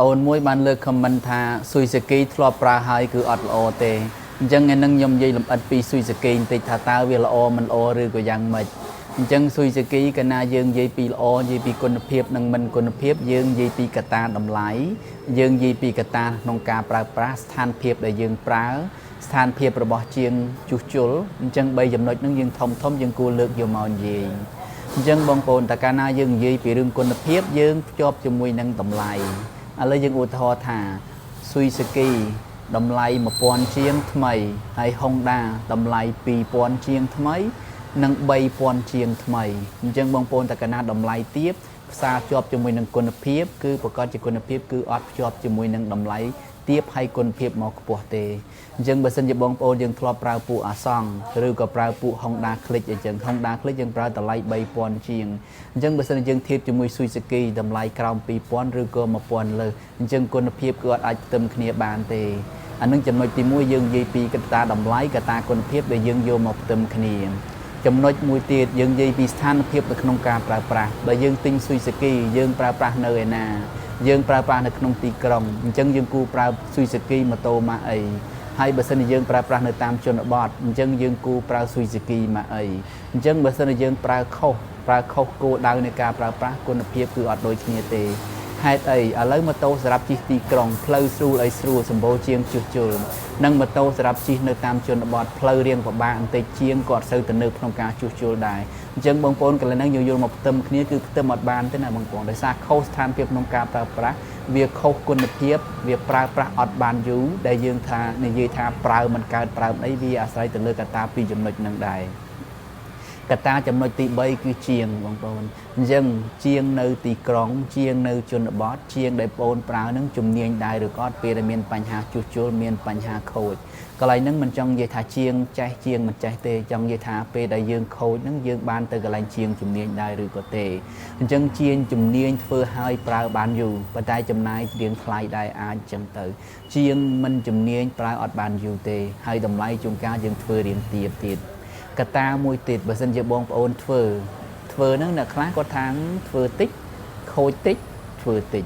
អូនមួយបានលើកខមមិនថាស៊ុយសគីធ្លាប់ប្រើហើយគឺអត់ល្អទេអញ្ចឹងឯនឹងខ្ញុំនិយាយលម្អិតពីស៊ុយសគីបន្តិចថាតើវាល្អមិនល្អឬក៏យ៉ាងម៉េចអញ្ចឹងស៊ុយសគីកាលណាយើងនិយាយពីល្អនិយាយពីគុណភាពនិងមិនគុណភាពយើងនិយាយពីកត្តាតម្លៃយើងនិយាយពីកត្តាក្នុងការប្រើប្រាស់ស្ថានភាពដែលយើងប្រើស្ថានភាពរបស់ជាងជួសជុលអញ្ចឹង3ចំណុចហ្នឹងយើងធំយើងគួរលើកយកមកនិយាយអញ្ចឹងបងប្អូនតើកាលណាយើងនិយាយពីរឿងគុណភាពយើងភ្ជាប់ជាមួយនឹងតម្លៃឥឡូវយើងឧទាហរណ៍ថាស៊ុយសគីតម្លៃ1000ជាងថ្មីហើយ Honda តម្លៃ2000ជាងថ្មីនិង3000ជាងថ្មីអញ្ចឹងបងប្អូនតើកាលណាតម្លៃទាបផ្សារភ្ជាប់ជាមួយនឹងគុណភាពគឺប្រកាសជាគុណភាពគឺអត់ភ្ជាប់ជាមួយនឹងតម្លៃទាបហើយគុណភាពមកខ្ពស់ទេអញ្ចឹងបើសិនជាបងប្អូនយើងធ្លាប់ប្រើពួកអាសង់ឬក៏ប្រើពួក Honda Click អញ្ចឹង Honda Click យើងប្រើតម្លៃ3000ជាងអញ្ចឹងបើសិនជាយើងធៀបជាមួយ Suzuki តម្លៃក្រោម2000ឬក៏1000លើអញ្ចឹងគុណភាពគឺអត់អាចផ្ទឹមគ្នាបានទេអានឹងចំណុចទី1យើងនិយាយពីកត្តាតម្លៃកត្តាគុណភាពដែលយើងយកមកផ្ទឹមគ្នាចំណុចមួយទៀតយើងនិយាយពីស្ថានភាពនៅក្នុងការប្រើប្រាស់បើយើងទិញ Suzuki យើងប្រើប្រាស់នៅឯណាយើងប្រើប្រាស់នៅក្នុងទីក្រុងអញ្ចឹងយើងគួរប្រើ Suzuki ម៉ូតូម៉ាកអីហើយបើសិនជាយើងប្រើប្រាស់នៅតាមជនបទអញ្ចឹងយើងគួរប្រើ Suzuki ម៉ាកអីអញ្ចឹងបើសិនជាយើងប្រើខុសគោលដៅនៃការប្រើប្រាស់គុណភាពគឺអត់ដូចគ្នាទេហេតុអីឥឡូវម៉ូតូសម្រាប់ជិះទីក្រុងផ្លូវស្រួលស្រួលសម្បូរជាងជួសជុលនិងម៉ូតូសម្រាប់ជិះនៅតាមជនបទផ្លូវរៀងពិបាកបន្តិចជាងគាត់សូវទៅនៅក្នុងការជួសជុលដែរអញ្ចឹងបងប្អូនកន្លែងហ្នឹងយល់មកផ្ទឹមគ្នាគឺផ្ទឹមអត់បានទេណាបងប្អូនដោយសារខុសស្ថានភាពក្នុងការប្រើប្រាស់វាខុសគុណភាពវាប្រើប្រាស់អត់បានយូរដែលយើងថានិយាយថាប្រើមិនកើតប្រើអីវាអាស្រ័យទៅលើកត្តាពីរចំណុចហ្នឹងដែរកត្តាចំណុចទី3គឺជាងបងប្អូនអញ្ចឹងជាងនៅទីក្រុងជាងនៅជនបទជាងដែលបងប្អូនប្រើនឹងជំនាញដែរឬក៏អត់ពេលដែលមានបញ្ហាជួសជុលមានបញ្ហាខូចកន្លែងហ្នឹងមិនចង់និយាយថាជាងចេះជាងមិនចេះទេចង់និយាយថាពេលដែលយើងខូចហ្នឹងយើងបានទៅកន្លែងជាងជំនាញដែរឬក៏ទេអញ្ចឹងជាងជំនាញធ្វើឲ្យប្រើបានយូរប៉ុន្តែចំណាយរៀងថ្លៃដែរអាចអញ្ចឹងទៅជាងមិនជំនាញប្រើអត់បានយូរទេហើយតម្លៃជួនកាលយើងធ្វើរៀងទៀតកត្តាមួយទៀតបើសិនជាបងប្អូនធ្វើហ្នឹងអ្នកខ្លះគាត់ថាធ្វើតិចខូចតិចធ្វើតិច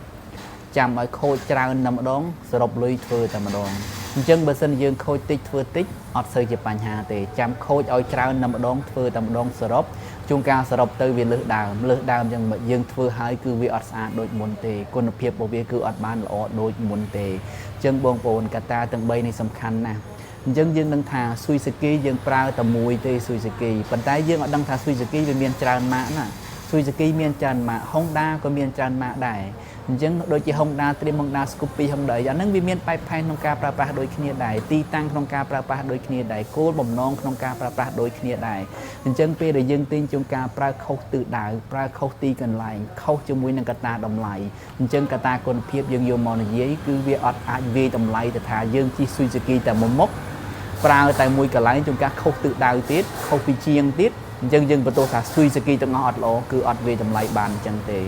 ចាំឲ្យខូចច្រើនតែម្ដងសរុបលុយធ្វើតែម្ដងអញ្ចឹងបើសិនយើងខូចតិចធ្វើតិចអត់សូវជាបញ្ហាទេចាំខូចឲ្យច្រើនតែម្ដងធ្វើតែម្ដងសរុបជួនកាលសរុបទៅវាលើសដើមអញ្ចឹងយើងធ្វើហើយគឺវាអត់ស្អាតដូចមុនទេគុណភាពរបស់វាគឺអត់បានល្អដូចមុនទេអញ្ចឹងបងប្អូនកត្តាទាំង3នេះសំខាន់ណាស់អញ្ចឹងយើងដឹងថា Suzuki យើងប្រើតែមួយទេ Suzuki ប៉ុន្តែយើងអត់ដឹងថា Suzuki វាមានច្រើនម៉ាកណា Suzuki មានច្រើនម៉ាក Honda ក៏មានច្រើនម៉ាកដែរអញ្ចឹងដូចជា Honda Dream Honda Scoopy Honda អាហ្នឹងវាមានបែបផែនក្នុងការប្រើប្រាស់ដូចគ្នាដែរទីតាំងក្នុងការប្រើប្រាស់ដូចគ្នាដែរគោលបំណងក្នុងការប្រើប្រាស់ដូចគ្នាដែរអញ្ចឹងពេលដែលយើងទិញជួនកាលប្រើខុសទិសដៅប្រើខុសទីកន្លែងខុសជាមួយនឹងកត្តាតម្លៃអញ្ចឹងកត្តាគុណភាពយើងយកមកនិយាយគឺវាអត់អាចវាយតម្លៃទៅថាយើងជិះ Suzuki តែមួយមុខប្រើតែមួយកន្លែងជួនកាលខុសទិសដៅទៀតខុសពីជាងទៀតអញ្ចឹងយើងបន្ទោសថា Suzuki ទាំងអស់អត់ល្អគឺអត់វាយតម្លៃបានអញ្ចឹងទេ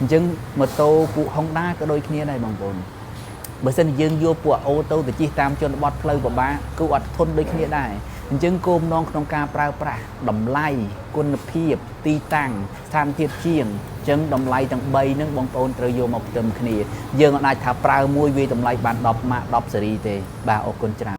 អញ្ចឹងម៉ូតូពួក Honda ក៏ដូចគ្នាដែរបងប្អូនបើសិនយើងយកពួកអូតូទៅជិះតាមជនបទផ្លូវពិបាកគឺអត់ធន់ដូចគ្នាដែរអញ្ចឹងគោលបំណងក្នុងការប្រើប្រាស់តម្លៃគុណភាពទីតាំងស្ថានភាពជាងអញ្ចឹងតម្លៃទាំង3ហ្នឹងបងប្អូនត្រូវយកមកផ្ទឹមគ្នាយើងអាចថាប្រើមួយវាតម្លៃបាន10ម៉ាក10ស៊េរីទេបាទអរគុណច្រើន